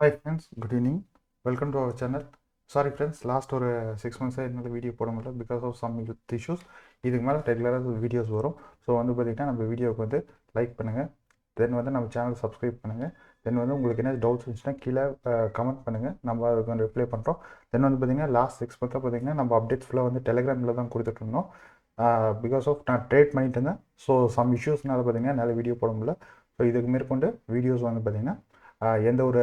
Hi friends, good evening. Welcome to our channel. Sorry friends, last ஒரு 6 months என்னால் video போட முடியல because of some issues. இதுக்கு மேலே ரெகுலராக வீடியோஸ் வரும். ஸோ பார்த்திங்கன்னா நம்ம வீடியோவுக்கு லைக் பண்ணுங்கள், தென் நம்ம சேனல் சப்ஸ்கிரைப் பண்ணுங்கள், தென் உங்களுக்கு என்ன டவுட்ஸ் இருந்துச்சுன்னா கீழே கமெண்ட் பண்ணுங்கள், நம்ம அதுக்கு ரிப்ளை பண்ணுறோம். தென் பார்த்திங்கன்னா லாஸ்ட் 6 மந்த்தாக பார்த்திங்கன்னா நம்ம அப்டேட்ஸ் ஃபுல்லாக டெலிகிராமில் தான் கொடுத்துட்ருந்தோம். பிகாஸ் ஆஃப் நான் ட்ரேட் பண்ணிட்டு இருந்தேன். ஸோ சம் இஷ்யூஸ்னால பார்த்திங்கன்னா என்னால் வீடியோ போட முடியல. ஸோ இதுக்கு மேற்கொண்டு வீடியோஸ் பார்த்திங்கன்னா எந்த ஒரு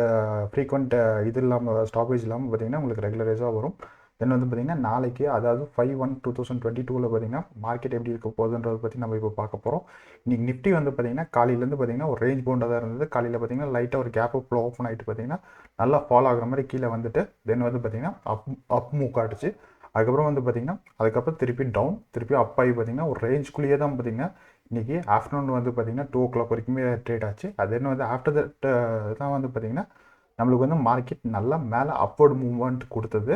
ஃப்ரீக்வெண்ட் இது இல்லாமல் ஸ்டாப்பேஜ் இல்லாமல் பார்த்திங்கன்னா உங்களுக்கு ரெகுலரைஸாக வரும். தென் பார்த்திங்கன்னா நாளைக்கு, அதாவது 5/1/2022 பார்த்திங்கன்னா மார்க்கெட் எப்படி இருக்க போகுதுன்றதை பற்றி நம்ம இப்போ பார்க்க போகிறோம். இன்றைக்கி நிஃப்டி பார்த்திங்கன்னா காலையிலேருந்து பார்த்திங்கன்னா ஒரு ரேஞ்ச் பவுண்டாக தான் இருந்தது. காலையில் பார்த்திங்கன்னா லைட்டாக ஒரு கேப் அப்பில் ஓப்பன் ஆகிட்டு பார்த்திங்கன்னா நல்லா ஃபாலோ ஆகிற மாதிரி கீழே வந்துட்டு தென் பார்த்திங்கன்னா அப் மூவ் காட்டுச்சு. அதுக்கப்புறம் பார்த்திங்கன்னா அதுக்கப்புறம் திருப்பி டவுன், திருப்பி அப் ஆகி பார்த்திங்கன்னா ஒரு ரேஞ்சுக்குள்ளேயே தான் பார்த்திங்கன்னா இன்றைக்கி ஆஃப்டர்நூன் பார்த்திங்கன்னா 2 o'clock வரைக்குமே ட்ரேட் ஆச்சு. அது என்ன ஆஃப்டர் தட் தான் பார்த்திங்கன்னா நம்மளுக்கு மார்க்கெட் நல்லா மேலே அப்வர்ட் மூவ்மெண்ட் கொடுத்தது.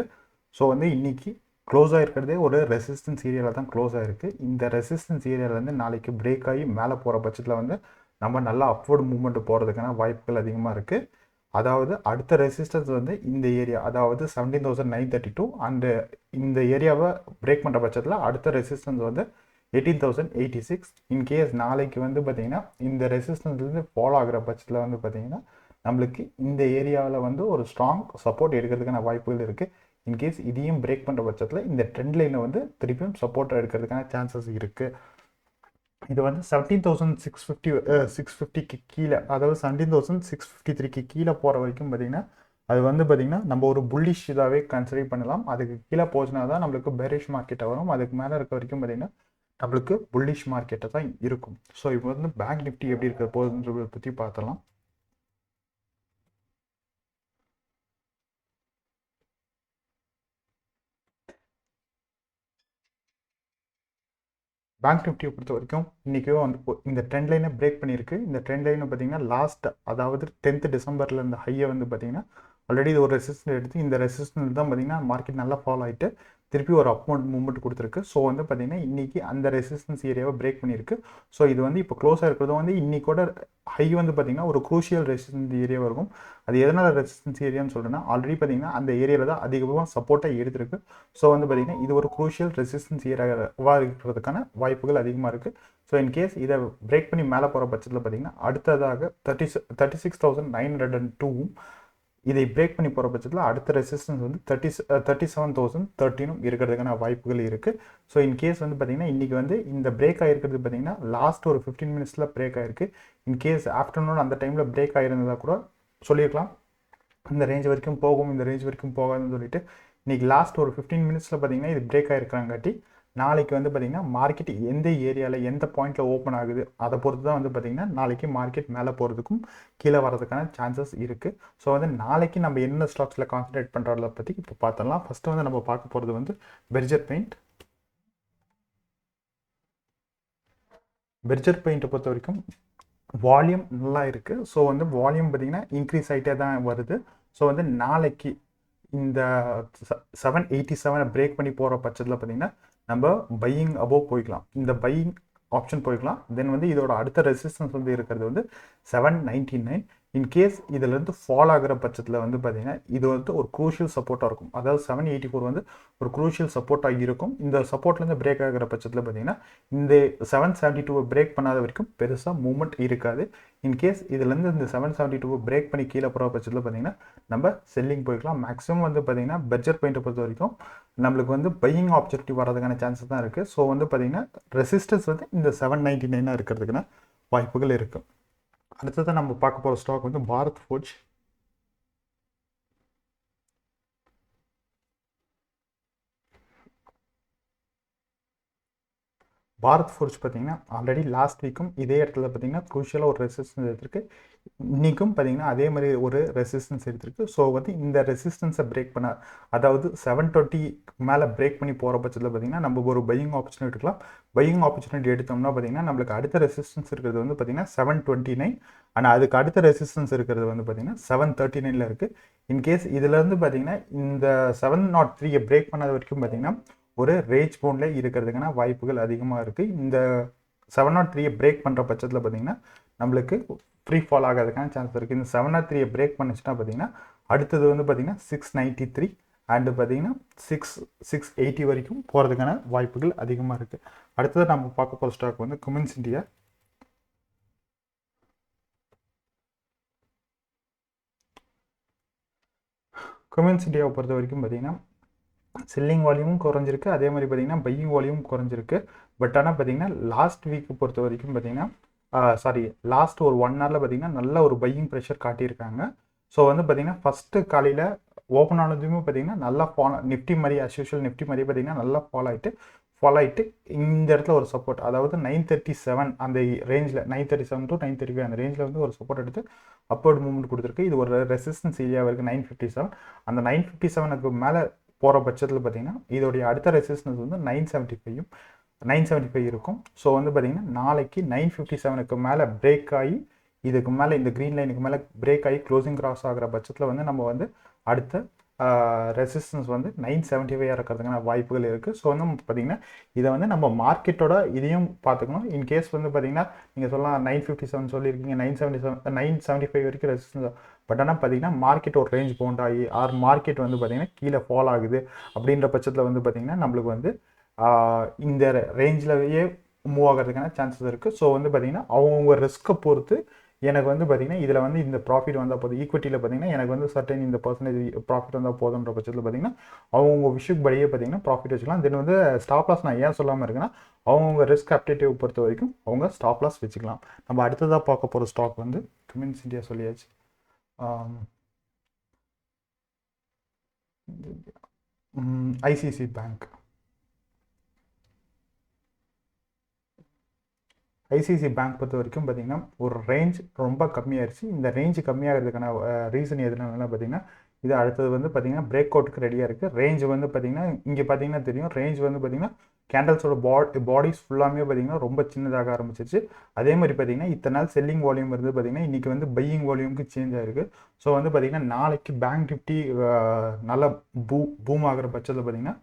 ஸோ இன்றைக்கி க்ளோஸ் ஆகிருக்கிறதே ஒரு ரெசிஸ்டன்ஸ் ஏரியாவில் தான் க்ளோஸ் ஆகிருக்கு. இந்த ரெசிஸ்டன்ஸ் ஏரியாவிலேருந்து நாளைக்கு பிரேக் ஆகி மேலே போகிற பட்சத்தில் நம்ம நல்லா அப்வர்ட் மூவ்மெண்ட் போகிறதுக்கான வாய்ப்புகள் அதிகமாக இருக்குது. அதாவது அடுத்த ரெசிஸ்டன்ஸ் இந்த ஏரியா, அதாவது 17,932 அண்டு இந்த ஏரியாவை பிரேக் பண்ணுற பட்சத்தில் அடுத்த ரெசிஸ்டன்ஸ் 18,086. இன்கேஸ் நாளைக்கு பார்த்திங்கன்னா இந்த ரெசிஸ்டன்ஸ்லேருந்து ஃபாலோ ஆகிற பட்சத்தில் பார்த்திங்கன்னா நம்மளுக்கு இந்த ஏரியாவில் ஒரு ஸ்ட்ராங் சப்போர்ட் எடுக்கிறதுக்கான வாய்ப்புகள் இருக்குது. இன்கேஸ் இதையும் பிரேக் பண்ணுற பட்சத்தில் இந்த ட்ரெண்ட் லைனை திருப்பியும் சப்போர்ட் எடுக்கிறதுக்கான சான்சஸ் இருக்குது. இது 17,650 கீழே, அதாவது 17,653 கீழே போகிற வரைக்கும் பார்த்திங்கன்னா அது பார்த்திங்கன்னா நம்ம ஒரு புல்லிஷ் இதாகவே கன்சிடர் பண்ணலாம். அதுக்கு கீழே போச்சுன்னா தான் நம்மளுக்கு பேரிஷ் மார்க்கெட்டாக வரும். அதுக்கு மேலே இருக்க வரைக்கும் பார்த்திங்கன்னா நம்மளுக்கு புல்லிஷ் மார்க்கெட்டை தான் இருக்கும். ஸோ இப்போ பேங்க் நிஃப்டி எப்படி இருக்க போகுதுன்றதை பற்றி பார்த்தலாம். பேங்க் நிஃப்டியை பொறுத்த வரைக்கும் இன்றைக்கி இந்த ட்ரெண்ட் லைனை பிரேக் பண்ணியிருக்கு. இந்த ட்ரெண்ட் லைனை பார்த்திங்கன்னா லாஸ்ட், அதாவது 10th டிசம்பரில் இந்த ஹையை பார்த்திங்கன்னா ஆல்ரெடி இது ஒரு ரெசிஸ்டன்ஸ் எடுத்து இந்த ரெசிஸ்டன்ஸ் தான் பார்த்திங்கன்னா மார்க்கெட் நல்லா ஃபாலோ ஆகிட்டு திருப்பி ஒரு அப்மௌண்ட் மூவ்மெண்ட் கொடுத்துருக்கு. ஸோ பார்த்திங்கன்னா இன்றைக்கி அந்த ரெசிஸ்டன்ஸ் ஏரியாவை பிரேக் பண்ணியிருக்கு. ஸோ இது இப்போ க்ளோஸாக இருக்கிறது இன்றைக்கோட ஹை பார்த்திங்கன்னா ஒரு க்ரூஷியல் ரெசிஸ்டன்ஸ் ஏரியாவாக இருக்கும். அது எதனால் ரெசிஸ்டன்ஸ் ஏரியான்னு சொல்கிறேன்னா ஆல்ரெடி பார்த்திங்கன்னா அந்த ஏரியாவில் தான் அதிகமாக சப்போர்ட்டாக எடுத்திருக்கு. ஸோ பார்த்திங்கன்னா இது ஒரு க்ரூஷியல் ரெசிஸ்டன்ஸ் ஏரியாவாக இருக்கிறதுக்கான வாய்ப்புகள் அதிகமாக இருக்குது. ஸோ இன்கேஸ் இதை பிரேக் பண்ணி மேலே போகிற பட்சத்தில் பார்த்திங்கன்னா அடுத்ததாக 36,902 இதை பிரேக் பண்ணி போகிற பட்சத்தில் அடுத்த ரெசிஸ்டன்ஸ் 37,013 இருக்கிறதுக்கான வாய்ப்புகள் இருக்குது. ஸோ இன்கேஸ் பார்த்திங்கன்னா இன்றைக்கி இந்த பிரேக் ஆகிருக்கிறது பார்த்திங்கன்னா லாஸ்ட் ஒரு 15 minutesல பிரேக் ஆகிருக்கு. இன்கேஸ் ஆஃப்டர்நூன் அந்த டைமில் பிரேக் ஆகிருந்ததாக கூட சொல்லியிருக்கலாம். இந்த ரேஞ்ச் வரைக்கும் போகும், இந்த ரேஞ்ச் வரைக்கும் போகாதுன்னு சொல்லிட்டு இன்றைக்கி லாஸ்ட் ஒரு 15 minutesல பார்த்திங்கன்னா இது பிரேக் ஆகிருக்கிறாங்காட்டி நாளைக்கு பார்த்திங்கன்னா மார்க்கெட் எந்த ஏரியாவில் எந்த பாயிண்டில் ஓப்பன் ஆகுது அதை பொறுத்து தான் பார்த்திங்கன்னா நாளைக்கு மார்க்கெட் மேலே போகிறதுக்கும் கீழே வரதுக்கான சான்சஸ் இருக்குது. ஸோ நாளைக்கு நம்ம என்ன ஸ்டாக்ஸில் கான்சன்ட்ரேட் பண்ணுறத பற்றி இப்போ பார்த்துடலாம். ஃபஸ்ட்டு நம்ம பார்க்க போகிறது பெர்ஜர் பெயிண்ட். பெர்ஜர் பெயிண்ட்டை பொறுத்த வரைக்கும் வால்யூம் நல்லா இருக்குது. ஸோ வால்யூம் பார்த்திங்கன்னா இன்க்ரீஸ் ஆகிட்டே தான் வருது. ஸோ நாளைக்கு இந்த 787 பிரேக் பண்ணி போகிற பட்சத்தில் பார்த்திங்கன்னா நம்ம பையிங் அபோவ் போய்க்கலாம், இந்த பையிங் ஆப்ஷன் போய்க்கலாம். தென் இதோட அடுத்த ரெசிஸ்டன்ஸ் இருக்கிறது 799. இன்கேஸ் இதிலேருந்து ஃபால் ஆகிற பட்சத்தில் பார்த்திங்கன்னா இது ஒரு க்ரூஷியல் சப்போர்ட்டாக இருக்கும். அதாவது 784 ஒரு க்ரூஷியல் சப்போர்ட்டாக இருக்கும். இந்த சப்போர்ட்லேருந்து பிரேக் ஆகிற பட்சத்தில் பார்த்திங்கன்னா இந்த 772 பிரேக் பண்ணாத வரைக்கும் பெருசாக மூவ்மெண்ட் இருக்காது. இன்கேஸ் இதுலேருந்து இந்த 772 பிரேக் பண்ணி கீழே போகிற பட்சத்தில் பார்த்திங்கன்னா நம்ம செல்லிங் போய்க்கலாம். மேக்ஸிமம் பார்த்திங்கன்னா பெர்ஜர் பெயிண்ட்டை பொறுத்த வரைக்கும் நம்மளுக்கு பையிங் ஆப்பர்ச்சுனிட்டி வரதுக்கான சான்சஸ் தான் இருக்குது. ஸோ பார்த்திங்கன்னா ரெசிஸ்டன்ஸ் இந்த 799 இருக்கிறதுக்கான வாய்ப்புகள் இருக்குது. அடுத்தது நம்ம பார்க்க போகிற ஸ்டாக் பாரத் ஃபோர்ஜ். பாரத் ஃபோர்ஜ் பார்த்திங்கன்னா ஆல்ரெடி லாஸ்ட் வீக்கும் இதே இடத்துல பார்த்திங்கன்னா க்ரூஷியலாக ஒரு ரெசிஸ்டன்ஸ் எடுத்திருக்கு. இன்றைக்கும் பார்த்திங்கன்னா அதே மாதிரி ஒரு ரெசிஸ்டன்ஸ் எடுத்திருக்கு. ஸோ இந்த ரெசிஸ்டன்ஸை பிரேக் பண்ண, அதாவது 720 மேலே பிரேக் பண்ணி போகிற பட்சத்தில் பார்த்திங்கன்னா நம்ம ஒரு பையிங் ஆப்பர்ச்சுனிட்டி எடுக்கலாம். பையிங் ஆப்பர்ச்சுனிட்டி எடுத்தோம்னா பார்த்திங்கன்னா நம்மளுக்கு அடுத்த ரெசிஸ்டன்ஸ் இருக்கிறது பார்த்திங்கன்னா 729. ஆனால் அதுக்கு அடுத்த ரெசிஸ்டன்ஸ் இருக்கிறது பார்த்திங்கன்னா 739 இருக்குது. இன்கேஸ் இதிலேருந்து பார்த்திங்கன்னா இந்த 703 பிரேக் பண்ணாத வரைக்கும் பார்த்திங்கன்னா ஒரு ரேஞ்ச் பவுண்டில் இருக்கிறதுக்கான வாய்ப்புகள் அதிகமாக இருக்குது. இந்த 703 பிரேக் பண்ணுற பட்சத்தில் பார்த்திங்கன்னா நம்மளுக்கு ஃப்ரீ ஃபால் ஆகிறதுக்கான சான்சஸ் இருக்குது. இந்த 703 பிரேக் பண்ணிச்சுன்னா பார்த்தீங்கன்னா அடுத்தது வந்து பார்த்தீங்கன்னா 693 அண்டு பார்த்தீங்கன்னா 680 வரைக்கும் போகிறதுக்கான வாய்ப்புகள் அதிகமாக இருக்குது. அடுத்தது நம்ம பார்க்க போகிற ஸ்டாக் வந்து குமின்ஸ் இந்தியா. குமின்ஸ் இந்தியாவை பொறுத்த வரைக்கும் பார்த்தீங்கன்னா செல்லிங் வால்யூமும் குறைஞ்சிருக்கு, அதே மாதிரி பார்த்தீங்கன்னா பையிங் வால்யூமும் குறைஞ்சிருக்கு. பட் ஆனால் பார்த்தீங்கன்னா லாஸ்ட் வீக் பொறுத்த வரைக்கும் பார்த்தீங்கன்னா லாஸ்ட் ஒரு 1 ஹவரில் பார்த்தீங்கன்னா நல்ல ஒரு பையிங் ப்ரெஷர் காட்டியிருக்காங்க. ஸோ வந்து பார்த்தீங்கன்னா ஃபஸ்ட்டு காலையில் ஓப்பன் ஆனதுமே பார்த்தீங்கன்னா நல்லா ஃபால், நிஃப்டி மாதிரி அஸ்யூஷுவல் நிஃப்டி மாதிரி பார்த்தீங்கன்னா நல்லா ஃபால் ஆகிட்டு இந்த இடத்துல ஒரு சப்போர்ட், அதாவது 937 அந்த ரேஞ்சில் 937 to 935 அந்த ரேஞ்சில் வந்து ஒரு சப்போர்ட் எடுத்து அப்போர்ட் மூவ்மெண்ட் கொடுத்துருக்கு. இது ஒரு ரெசிஸ்டன்ஸ் ஏரியாவாக இருக்குது 957. அந்த 957க்கு மேலே போகிற பட்சத்தில் பார்த்தீங்கன்னா இதோடைய அடுத்த ரெசிஸ்டன்ஸ் வந்து 975 இருக்கும். ஸோ வந்து பார்த்தீங்கன்னா நாளைக்கு 957க்கு மேலே பிரேக் ஆகி இதுக்கு மேலே இந்த க்ரீன் லைனுக்கு மேலே பிரேக் ஆகி க்ளோசிங் கிராஸ் ஆகிற பட்சத்தில் வந்து நம்ம வந்து அடுத்த ரெசிஸ்டன்ஸ் வந்து 975 இருக்கிறதுக்கான வாய்ப்புகள் இருக்குது. ஸோ வந்து பார்த்தீங்கன்னா இதை வந்து நம்ம மார்க்கெட்டோட இதையும் பார்த்துக்கணும். இன்கேஸ் வந்து பார்த்தீங்கன்னா நீங்கள் சொல்லலாம் 957 சொல்லியிருக்கீங்க, 975 வரைக்கும் ரெசிஸ்டன்ஸ். பட் ஆனால் பார்த்தீங்கன்னா மார்க்கெட் ஒரு ரேஞ்ச் பவுண்ட் ஆகி ஆர் மார்க்கெட் வந்து பார்த்தீங்கன்னா கீழே ஃபால் ஆகுது அப்படின்ற பட்சத்தில் வந்து பார்த்தீங்கன்னா நம்மளுக்கு வந்து இந்த ரேஞ்சிலவே மூவ் ஆகிறதுக்கான சான்சஸ் இருக்குது. ஸோ வந்து பார்த்தீங்கன்னா அவங்கவுங்க ரிஸ்க்கை பொறுத்து எனக்கு வந்து பார்த்தீங்கன்னா இதில் வந்து இந்த ப்ராஃபிட் வந்தால் போதும், ஈக்விட்டியில் பார்த்தீங்கன்னா எனக்கு வந்து சர்டன் இந்த பர்சன்டேஜ் ப்ராஃபிட் வந்தால் போதுன்ற பட்சத்தில் பார்த்தீங்கன்னா அவங்கவுங்க விஷயக்கு படியே பார்த்தீங்கன்னா ப்ராஃபிட் வச்சுக்கலாம். தென் வந்து ஸ்டாப் லாஸ் நான் ஏன் சொல்லாமல் இருக்குன்னா அவங்கவுங்க ரிஸ்க் அப்டேட்டிவ் பொறுத்த வரைக்கும் அவங்க ஸ்டாப் லாஸ் வச்சுக்கலாம். நம்ம அடுத்ததாக பார்க்க போகிற ஸ்டாக் வந்து குமின்ஸ் இந்தியா சொல்லியாச்சு. ICICI bank. ஐசிஐசிஐ பேங்க் பொறுத்த வரைக்கும் பார்த்தீங்கன்னா ஒரு ரேஞ்ச் ரொம்ப கம்மியாகிடுச்சு. இந்த ரேஞ்ச் கம்மியாகிறதுக்கான ரீசன் எதுனால பார்த்தீங்கன்னா இது அடுத்தது வந்து பார்த்தீங்கன்னா பிரேக் அவுட்டுக்கு ரெடியாக இருக்குது. ரேஞ்ச் வந்து பார்த்தீங்கன்னா இங்கே பார்த்தீங்கன்னா தெரியும், ரேஞ்ச் வந்து பார்த்தீங்கன்னா கேண்டல்ஸோட பாடிஸ் ஃபுல்லாமே பார்த்தீங்கன்னா ரொம்ப சின்னதாக ஆரம்பிச்சிருச்சு. அதே மாதிரி பார்த்தீங்கன்னா இத்தனை நாள் செல்லிங் வால்யூம் இருந்து பார்த்தீங்கன்னா இன்றைக்கி வந்து பையிங் வால்யூமுக்கு சேஞ்ச் ஆகிருக்கு. ஸோ வந்து பார்த்தீங்கன்னா நாளைக்கு பேங்க் நிஃப்டி நல்ல பூம் ஆகிற பட்சத்தில் பார்த்தீங்கன்னா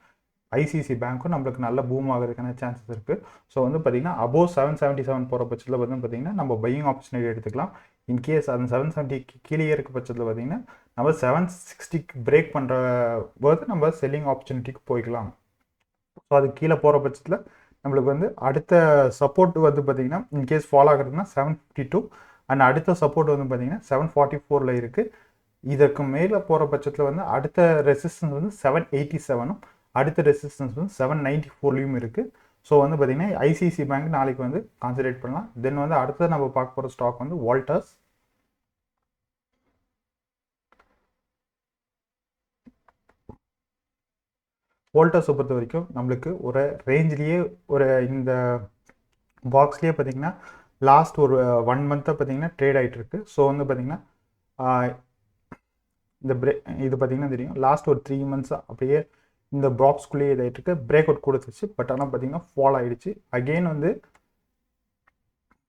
ஐசிஐசிஐ பேங்க்கும் நம்மளுக்கு நல்ல பூம் ஆகிறதுக்கான சான்சஸ் இருக்குது. ஸோ வந்து பார்த்தீங்கன்னா அபோவ் 777 போகிற பட்சத்தில் வந்து பார்த்தீங்கன்னா நம்ம பையிங் ஆப்பர்ச்சுனிட்டி எடுத்துக்கலாம். இன்கேஸ் அந்த 770 கீழே இருக்க பட்சத்தில் பார்த்தீங்கன்னா நம்ம 760 பிரேக் பண்ணுற போது நம்ம செல்லிங் ஆப்பர்ச்சுனிட்டிக்கு போய்க்கலாம். ஸோ அது கீழே போகிற பட்சத்தில் நம்மளுக்கு வந்து அடுத்த சப்போர்ட் வந்து பார்த்தீங்கன்னா இன்கேஸ் ஃபாலோ ஆகிறதுனா 752 அண்ட் அடுத்த சப்போர்ட் வந்து பார்த்தீங்கன்னா 744 இருக்குது. இதற்கு மேலே போகிற பட்சத்தில் வந்து அடுத்த ரெசிஸ்டன்ஸ் வந்து 787 அடுத்த ரெசிஸ்டன்ஸ் வந்து 794 இருக்குது. ஸோ வந்து பார்த்தீங்கன்னா ஐசிஐசிஐ பேங்க் நாளைக்கு வந்து கான்சன்ட்ரேட் பண்ணலாம். தென் வந்து அடுத்தது நம்ம பார்க்க போகிற ஸ்டாக் வந்து வால்டர்ஸ். வால்டர்ஸை பொறுத்த வரைக்கும் நம்மளுக்கு ஒரு ரேஞ்சிலேயே ஒரு இந்த பாக்ஸ்லேயே பார்த்தீங்கன்னா லாஸ்ட் ஒரு 1 மந்த்தாக பார்த்தீங்கன்னா ட்ரேட் ஆகிட்டு இருக்கு. ஸோ வந்து பார்த்தீங்கன்னா இந்த இது பார்த்தீங்கன்னா தெரியும், லாஸ்ட் ஒரு 3 மந்த்ஸாக அப்படியே இந்த பாக்ஸ்குள்ளேயே இதாகிட்டு இருக்கு. பிரேக் அவுட் கொடுத்துச்சு, பட் ஆனால் பார்த்தீங்கன்னா ஃபால் ஆகிடுச்சு. அகெயின் வந்து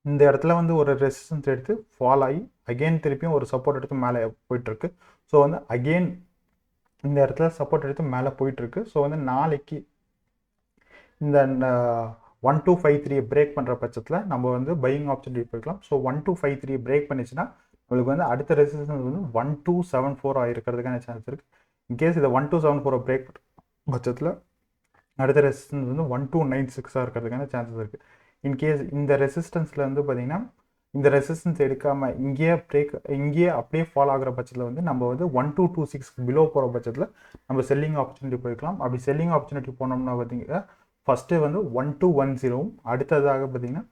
இந்த இடத்துல வந்து ஒரு ரெசிஸ்டன்ஸ் எடுத்து ஃபால் ஆகி அகெயின் திருப்பியும் ஒரு சப்போர்ட் எடுத்து மேலே போயிட்டுருக்கு. ஸோ வந்து அகெயின் இந்த இடத்துல சப்போர்ட் எடுத்து மேலே போயிட்டுருக்கு. ஸோ வந்து நாளைக்கு இந்த 1253 பிரேக் பண்ணுற பட்சத்தில் நம்ம வந்து பையிங் ஆப்பர்ச்சுனிட்டி போய்க்கலாம். ஸோ 1253 பிரேக் பண்ணிச்சுன்னா நம்மளுக்கு வந்து அடுத்த ரெசிஸ்டன்ஸ் வந்து 1274 ஆகிருக்கிறதுக்கான சான்ஸ் இருக்குது. இன்கேஸ் இதை 1274 பிரேக் பட்சத்தில் அடுத்த ரெசிஸ்டன்ஸ் வந்து 1296 இருக்கிறதுக்கான சான்சஸ் இருக்குது. இன்கேஸ் இந்த ரெசிஸ்டன்ஸில் வந்து பார்த்தீங்கன்னா இந்த ரெசிஸ்டன்ஸ் எடுக்காமல் இங்கேயே அப்படியே ஃபாலோ ஆகிற பட்சத்தில் வந்து நம்ம வந்து 1226 பிலோ போகிற பட்சத்தில் நம்ம செல்லிங் ஆப்பர்ச்சுனிட்டி போய்க்கலாம். அப்படி செல்லிங் ஆப்பர்ச்சுனிட்டி போனோம்னா பார்த்தீங்கன்னா ஃபஸ்ட்டு வந்து 1210 அடுத்ததாக பார்த்தீங்கன்னா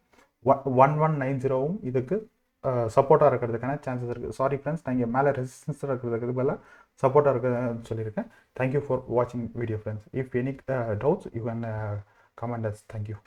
1190 இதுக்கு சப்போர்ட்டாக இருக்கிறதுக்கான சான்சஸ் இருக்குது. சாரி ஃப்ரெண்ட்ஸ், நான் இங்கே மேலே ரெசிஸ்டன்ஸாக இருக்கிறதுக்கு பதிலாக சப்போர்ட்டாக இருக்குதுன்னு சொல்லியிருக்கேன். தேங்க்யூ ஃபார் வாட்சிங் video friends. If any doubts you can comment us. Thank you.